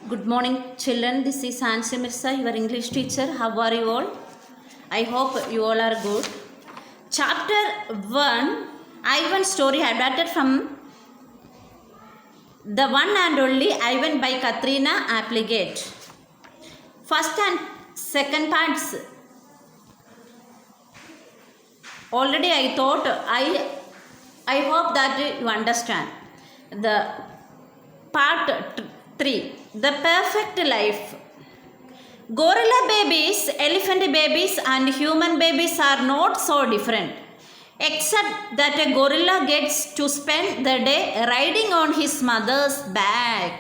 Good morning, children. This is Hansi Mirza, your English teacher. How are you all? I hope you all are good. Chapter 1 Ivan story adapted from the one and only Ivan by Katrina Applegate. First and second parts already I thought I hope that you understand. The part 3 The Perfect Life. Gorilla babies, elephant babies, and human babies are not so different, except that a gorilla gets to spend the day riding on his mother's back.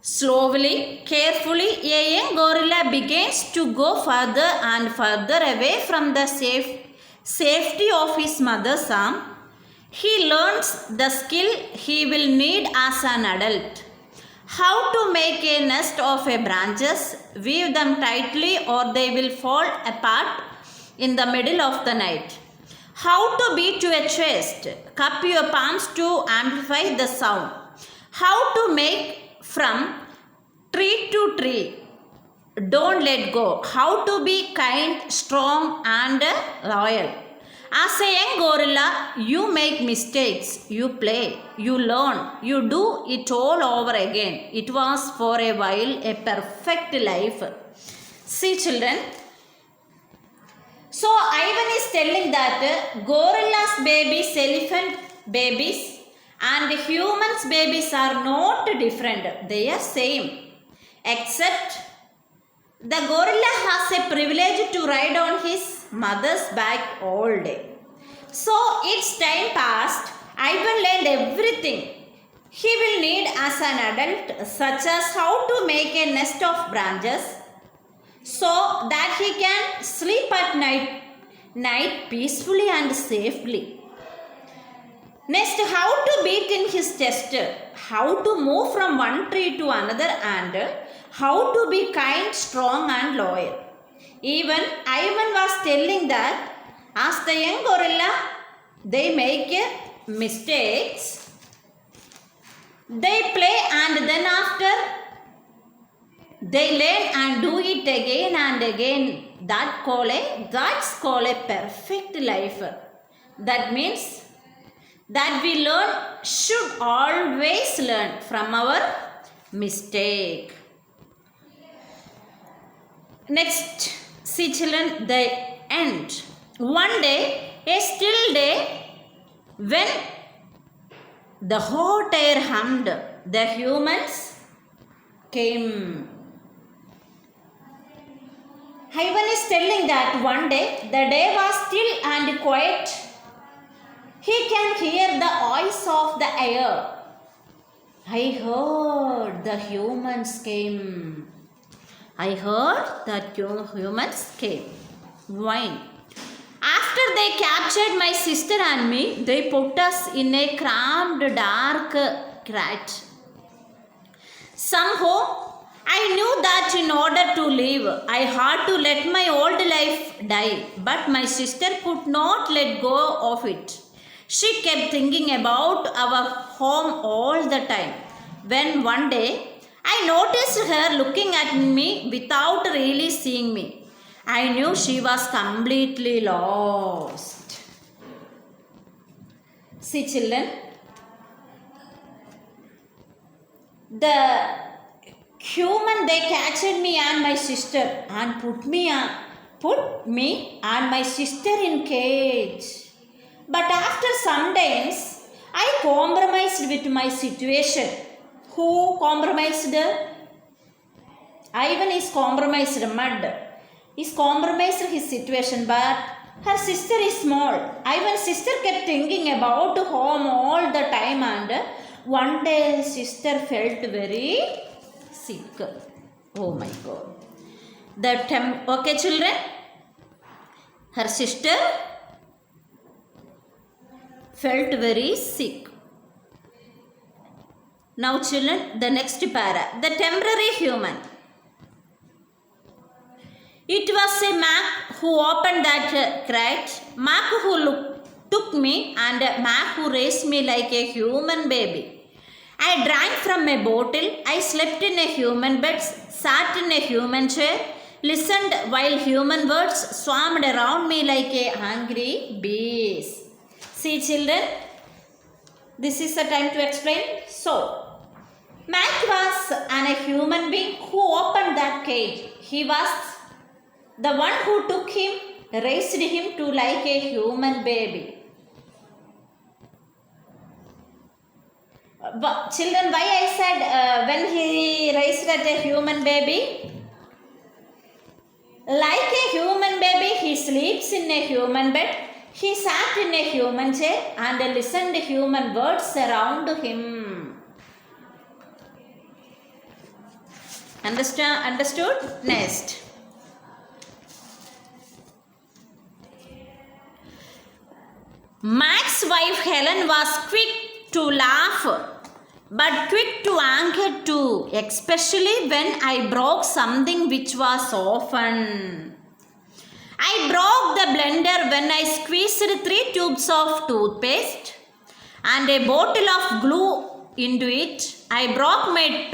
Slowly, carefully, a young gorilla begins to go further and further away from the safety of his mother's arm. He learns the skill he will need as an adult. How to make a nest of branches, weave them tightly or they will fall apart in the middle of the night. How to beat your chest, cup your palms to amplify the sound. How to make from tree to tree, don't let go. How to be kind, strong and loyal. As a young gorilla, you make mistakes, you play, you learn, you do it all over again. It was for a while a perfect life. See children, so Ivan is telling that gorillas babies, elephant babies and humans babies are not different. They are same, except the gorilla has a privilege to ride on his mother's back all day. So each time passed, Ivan learned everything he will need as an adult, such as how to make a nest of branches so that he can sleep at night peacefully and safely. Next, how to beat in his chest, how to move from one tree to another, and how to be kind, strong and loyal. Even Ivan was telling that as the young gorilla, they make mistakes, they play and then after they learn and do it again and again. That's called a perfect life. That means that we should always learn from our mistake. Next, see children, the end. One day, a still day, when the hot air hummed, the humans came. Ivan is telling that one day, the day was still and quiet. He can hear the voice of the air. I heard the humans came. I heard that humans came. Why? After they captured my sister and me, they put us in a cramped, dark crat. Somehow, I knew that in order to live, I had to let my old life die. But my sister could not let go of it. She kept thinking about our home all the time. When one day, I noticed her looking at me without really seeing me. I knew she was completely lost. See children, the human they captured me and my sister and put me and my sister in cage. But after some days, I compromised with my situation. Who compromised? Ivan is compromised, Mud. He's compromised his situation, but her sister is small. Ivan's sister kept thinking about home all the time, and one day sister felt very sick. Oh my God. Okay children, her sister felt very sick. Now children, the next para, the temporary human. It was a Mac who opened that crate. Mac who looked took me, and Mac who raised me like a human baby. I drank from a bottle, I slept in a human bed, sat in a human chair, listened while human words swarmed around me like a hungry bees. See children, this is the time to explain. So, Mac was a human being who opened that cage. He was the one who took him, raised him to like a human baby. But children, why I said when he raised as a human baby? Like a human baby, he sleeps in a human bed. He sat in a human chair and listened to human words around him. Understood? Next. Mac's wife Helen was quick to laugh, but quick to anger too, especially when I broke something which was often. I broke the blender when I squeezed 3 tubes of toothpaste and a bottle of glue into it. I broke my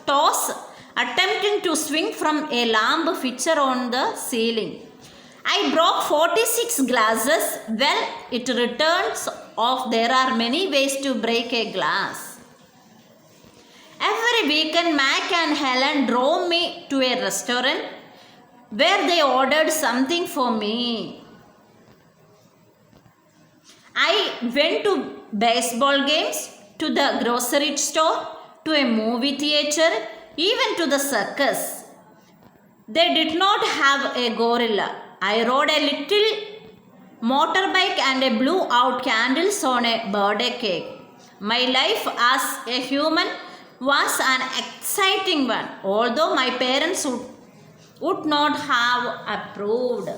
toes attempting to swing from a lamp fixture on the ceiling. I broke 46 glasses. Well, it returns off there are many ways to break a glass. Every weekend, Mac and Helen drove me to a restaurant where they ordered something for me. I went to baseball games, to the grocery store, to a movie theater, even to the circus. They did not have a gorilla. I rode a little motorbike and blew out candles on a birthday cake. My life as a human was an exciting one, although my parents would not have approved.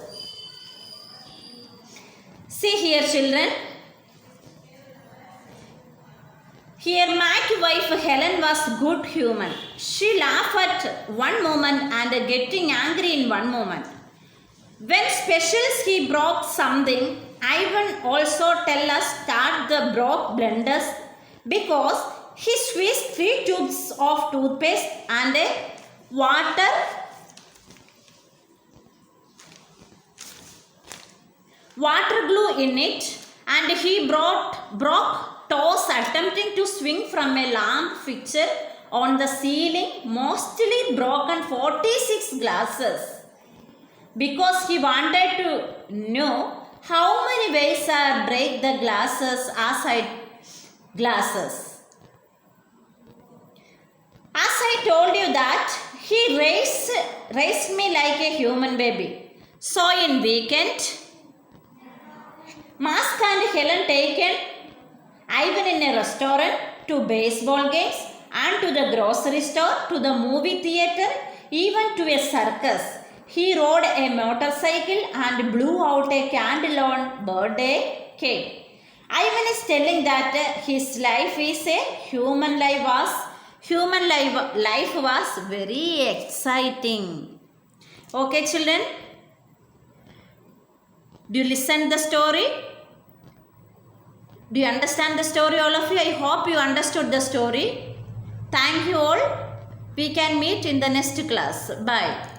See here children. Here Mac's wife Helen was good human. She laughed at one moment and getting angry in one moment. When specials he broke something, Ivan also tell us start the broke blenders because he squeezed 3 tubes of toothpaste and a water glue in it, and he broke toes attempting to swing from a lamp fixture on the ceiling, mostly broken 46 glasses. Because he wanted to know how many ways are break the glasses outside glasses. As I told you that he raised me like a human baby. So in weekend, Mask and Helen taken Ivan in a restaurant, to baseball games, and to the grocery store, to the movie theater, even to a circus. He rode a motorcycle and blew out a candle on birthday cake. Ivan is telling that his life is a human life was very exciting. Okay children, do you listen the story? Do you understand the story all of you? I hope you understood the story. Thank you all. We can meet in the next class. Bye.